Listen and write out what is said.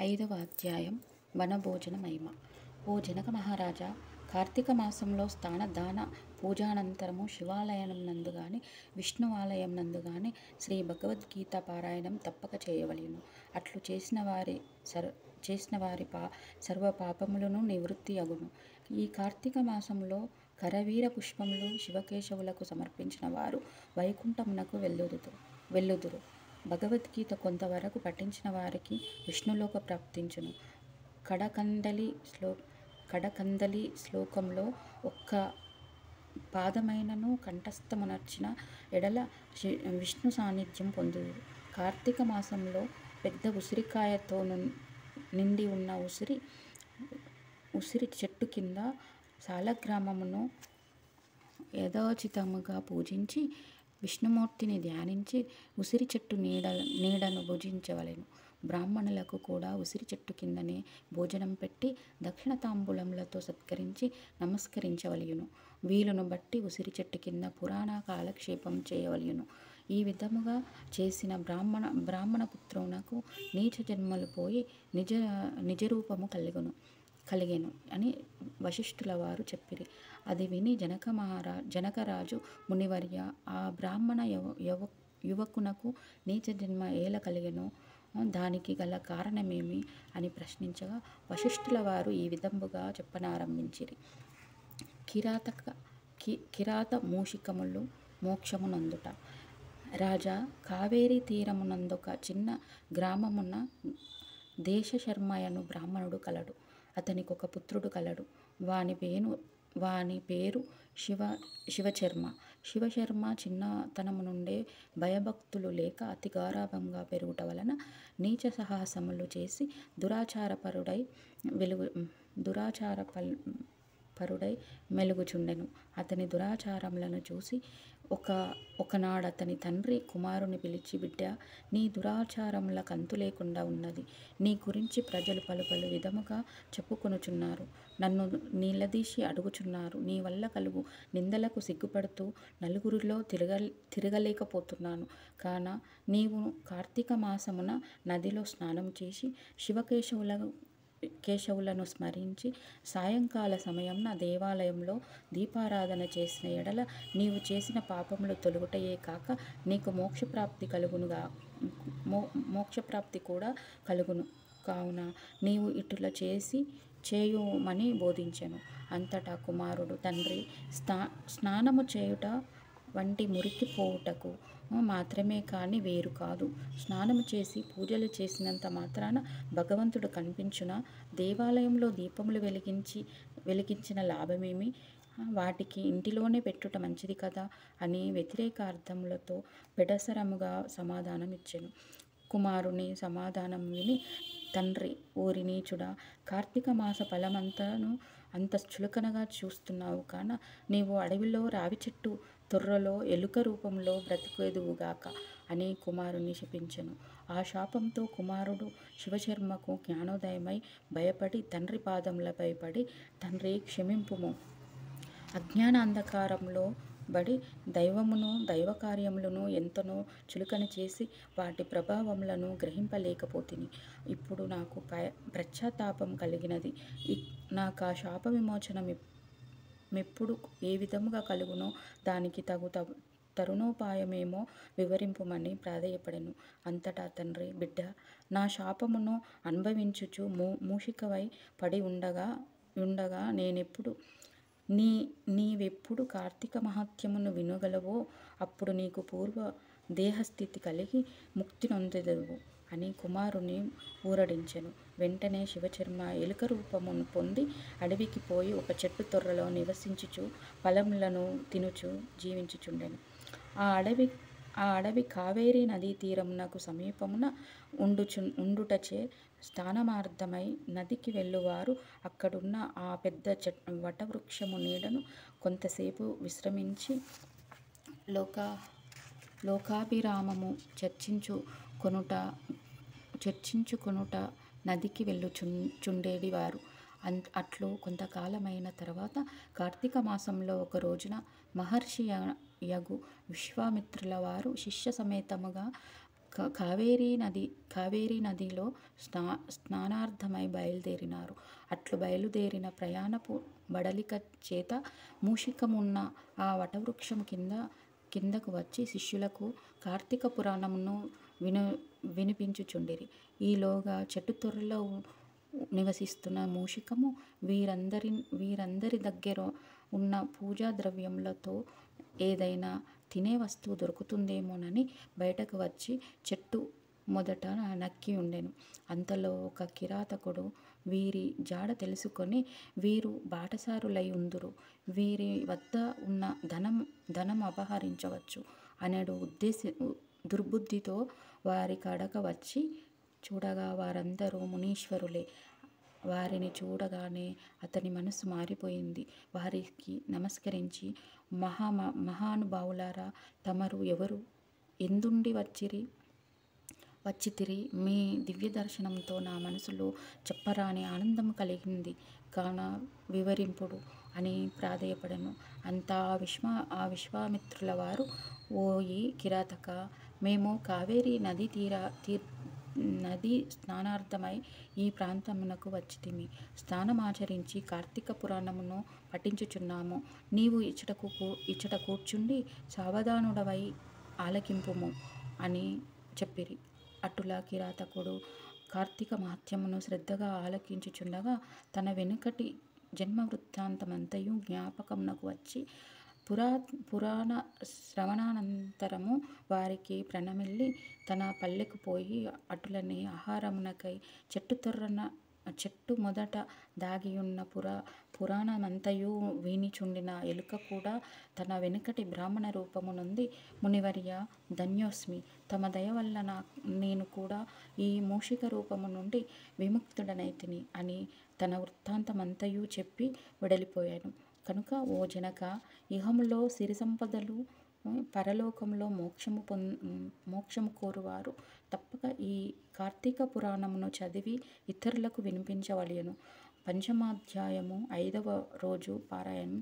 ఐదవ అధ్యాయం వనభోజన మహిమ. ఓ జనక మహారాజా, కార్తీక మాసంలో స్నాన దాన పూజానంతరము శివాలయం నందు గాని విష్ణువాలయం నందు గాని శ్రీ భగవద్గీత పారాయణం తప్పక చేయవలెను. అట్లు చేసిన వారి సర్వ పాపములను నివృత్తి అగును. ఈ కార్తీక మాసంలో కరవీర పుష్పములు శివకేశవులకు సమర్పించిన వారు వైకుంఠమునకు వెళ్ళుదురు. భగవద్గీత కొంతవరకు పఠించిన వారికి విష్ణులోక ప్రాప్తించును. కడకందలి శ్లోకంలో ఒక్క పాదమైనను కంఠస్థమునర్చిన ఎడల విష్ణు సాన్నిధ్యం పొందుదురు. కార్తీక మాసంలో పెద్ద ఉసిరికాయతో నిండి ఉన్న ఉసిరి చెట్టు కింద సాలగ్రామమును యథోచితముగా పూజించి విష్ణుమూర్తిని ధ్యానించి ఉసిరి చెట్టు నీడను భుజించవలెను. బ్రాహ్మణులకు కూడా ఉసిరి చెట్టు కిందనే భోజనం పెట్టి దక్షిణ తాంబూలములతో సత్కరించి నమస్కరించవలెను. వీలును బట్టి ఉసిరి చెట్టు కింద పురాణ కాలక్షేపం చేయవలెను. ఈ విధముగా చేసిన బ్రాహ్మణ పుత్రునకు నీచ జన్మలు పోయి నిజరూపము కలిగెను అని వశిష్ఠుల వారు చెప్పిరి. అది విని జనకరాజు, మునివర్య, ఆ బ్రాహ్మణ యువకునకు నీచ జన్మ ఏల కలిగెను, దానికి గల కారణమేమి అని ప్రశ్నించగా వశిష్ఠుల వారు ఈ విధముగా చెప్పనారంభించిరి. కిరాత మూషికములు మోక్షమునందుట. రాజా, కావేరీ తీరమునందొక చిన్న గ్రామమున దేశశర్మయను బ్రాహ్మణుడు కలడు. అతనికొక పుత్రుడు కలడు. వాని పేరు శివశర్మ. శివశర్మ చిన్నతనము నుండే భయభక్తులు లేక అతి గారాభంగా పెరుగుట వలన నీచ సాహసములు చేసి దురాచారపరుడై మెలుగుచుండెను. అతని దురాచారములను చూసి ఒకనాడతని తండ్రి కుమారుని పిలిచి, బిడ్డా, నీ దురాచారముల కంతు లేకుండా ఉన్నది. నీ గురించి ప్రజలు పలు విధముగా చెప్పుకొనుచున్నారు. నన్ను నిలదీసి అడుగుచున్నారు. నీ వల్ల కలుగు నిందలకు సిగ్గుపడుతూ నలుగురిలో తిరగలేకపోతున్నాను. కాన నీవు కార్తీక మాసమున నదిలో స్నానం చేసి కేశవులను స్మరించి సాయంకాల సమయంన దేవాలయంలో దీపారాధన చేసిన ఎడల నీవు చేసిన పాపములు తొలగుటయే కాక నీకు మోక్షప్రాప్తి కూడా కలుగును. కావున నీవు ఇటుల చేయుమని బోధించెను. అంతటా కుమారుడు, తండ్రి, స్నానము చేయుట వంటి మురికి పోవుటకు మాత్రమే కాని వేరు కాదు. స్నానము చేసి పూజలు చేసినంత మాత్రాన భగవంతుడు కనిపించునా? దేవాలయంలో దీపములు వెలిగించిన లాభమేమి? వాటికి ఇంటిలోనే పెట్టుట మంచిది కదా అని వ్యతిరేక అర్థములతో బెడసరముగా సమాధానం ఇచ్చెను. కుమారుని సమాధానం విని తండ్రి, ఓరి నీచుడా, కార్తీక మాస ఫలమంతను అంత చులకనగా చూస్తున్నావు కాన నీవు అడవిలో రావి చెట్టు తొర్రలో ఎలుక రూపంలో బ్రతికేదువుగాక అని కుమారుని శపించెను. ఆ శాపంతో కుమారుడు శివశర్మకు జ్ఞానోదయమై భయపడి తండ్రి పాదములపై పడి, తండ్రి, క్షమింపుము. అజ్ఞాన అంధకారంలో బడి దైవమును దైవకార్యములను ఎంతనో చులకన చేసి వాటి ప్రభావములను గ్రహింపలేకపోతిని. ఇప్పుడు నాకు పశ్చాత్తాపం కలిగినది. నాకు ఆ శాప విమోచనం మెప్పుడు ఏ విధముగా కలుగునో దానికి తగు తరుణోపాయమేమో వివరింపుమని ప్రాధేయపడెను. అంతటా తండ్రి, బిడ్డ, నా శాపమును అనుభవించుచు మూషికవై పడి ఉండగా నీవెప్పుడు కార్తీక మహాత్మ్యమును వినగలవో అప్పుడు నీకు పూర్వ దేహస్థితి కలిగి ముక్తి నొందెదవు అని కుమారుని ఊరడించెను. వెంటనే శివశర్మ ఎలుక రూపమును పొంది అడవికి పోయి ఒక చెట్టు తొర్రలో నివసించుచు ఫలములను తినుచు జీవించుచుండెను. ఆ అడవి కావేరీ నదీ తీరమునకు సమీపమున ఉండుటచే స్నానమార్థమై నదికి వెళ్ళువారు అక్కడున్న ఆ పెద్ద వటవృక్షము నీడను కొంతసేపు విశ్రమించి లోకాభిరామము చర్చించుకొనుట నదికి వెళ్ళుచుండేడివారు. అట్లు కొంతకాలమైన తర్వాత కార్తీక మాసంలో ఒక రోజున మహర్షి యగు విశ్వామిత్రుల వారు శిష్య సమేతముగా కావేరీ నదిలో స్నానార్థమై బయలుదేరినారు. అట్లు బయలుదేరిన ప్రయాణపు బడలిక చేత మూషికమున్న ఆ వటవృక్షం కిందకు వచ్చి శిష్యులకు కార్తీక పురాణమును వినిపించుచుండిరి. ఈలోగా చెట్టు తొర్రలో నివసిస్తున్న మూషికము వీరందరి దగ్గర ఉన్న పూజా ద్రవ్యములతో ఏదైనా తినే వస్తువు దొరుకుతుందేమోనని బయటకు వచ్చి చెట్టు మొదట నక్కి ఉండెను. అంతలో ఒక కిరాతకుడు వీరి జాడ తెలుసుకొని, వీరు బాటసారులై ఉందురు, వీరి వద్ద ఉన్న ధనం అపహరించవచ్చు అనేడు దుర్బుద్ధితో వారి కడక వచ్చి చూడగా వారందరూ మునీశ్వరులే. వారిని చూడగానే అతని మనసు మారిపోయింది. వారికి నమస్కరించి, మహానుభావులారా, తమరు ఎవరు, ఎందుండి వచ్చితిరి? మీ దివ్య దర్శనంతో నా మనసులో చెప్పరాని ఆనందం కలిగింది కాన వివరింపుడు అని ప్రాధేయపడెను. అంతా ఆ విశ్వామిత్రుల వారు, ఓయి కిరాతక, మేము కావేరీ నది స్నానార్థమై ఈ ప్రాంతమునకు వచ్చితిమి. స్నానమాచరించి కార్తీక పురాణమును పఠించుచున్నాము. నీవు ఇచ్చట కూర్చుండి సావధానుడవై ఆలకింపుము అని చెప్పిరి. అటులా కిరాతకుడు కార్తీక మహాత్మ్యమును శ్రద్ధగా ఆలకించుచుండగా తన వెనుకటి జన్మ వృత్తాంతమంతయు జ్ఞాపకమునకు వచ్చి పురాణ శ్రవణానంతరము వారికి ప్రణమిల్లి తన పల్లెకు పోయి అటులనే ఆహారమునకై చెట్టు మొదట దాగియున్న పురాణమంతయు వినిచుండిన ఎలుక కూడా తన వెనుకటి బ్రాహ్మణ రూపము నొంది, మునివర్య, ధన్యోస్మి, తమ దయ వల్ల నేను కూడా ఈ మూషిక రూపము నుండి విముక్తుడనైతిని అని తన వృత్తాంతమంతయు చెప్పి వెడలిపోయాను. కనుక ఓ జనక, ఇహములో సిరి సంపదలు, పరలోకంలో మోక్షము కోరువారు తప్పక ఈ కార్తీక పురాణమును చదివి ఇతరులకు వినిపించవలెను. పంచమాధ్యాయము 5వ రోజు పారాయణం.